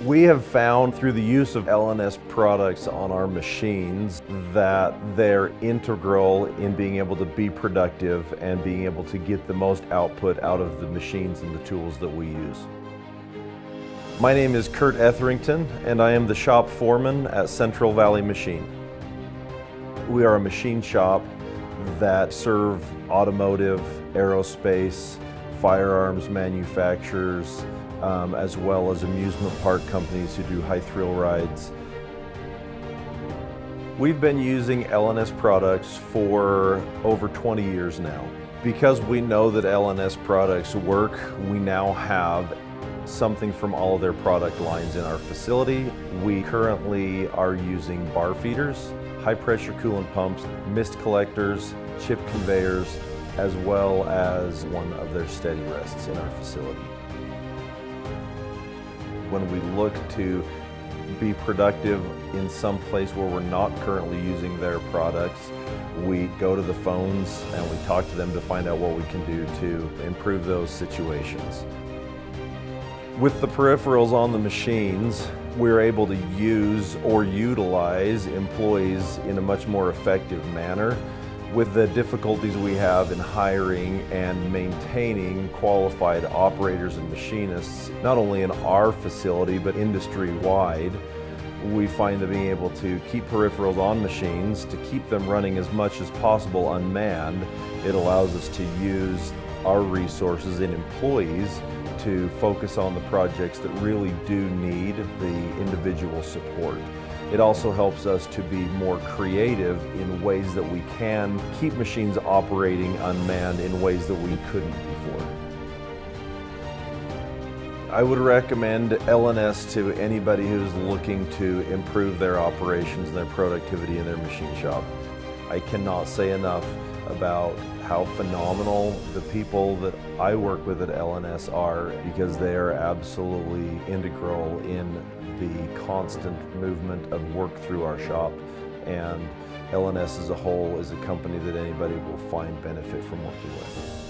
We have found through the use of LNS products on our machines that they're integral in being able to be productive and being able to get the most output out of the machines and the tools that we use. My name is Kurt Etherington and I am the shop foreman at Central Valley Machine. We are a machine shop that serve automotive, aerospace, firearms manufacturers, as well as amusement park companies who do high thrill rides. We've been using LNS products for over 20 years now. Because we know that LNS products work, we now have something from all of their product lines in our facility. We currently are using bar feeders, high pressure coolant pumps, mist collectors, chip conveyors, as well as one of their steady rests in our facility. When we look to be productive in some place where we're not currently using their products, we go to the phones and we talk to them to find out what we can do to improve those situations. With the peripherals on the machines, we're able to use or utilize employees in a much more effective manner. With the difficulties we have in hiring and maintaining qualified operators and machinists, not only in our facility but industry-wide, we find that being able to keep peripherals on machines, to keep them running as much as possible unmanned, it allows us to use our resources in employees to focus on the projects that really do need the individual support. It also helps us to be more creative in ways that we can keep machines operating unmanned in ways that we couldn't before. I would recommend LNS to anybody who's looking to improve their operations and their productivity in their machine shop. I cannot say enough about how phenomenal the people that I work with at LNS are, because they are absolutely integral in the constant movement of work through our shop, and LNS as a whole is a company that anybody will find benefit from working with.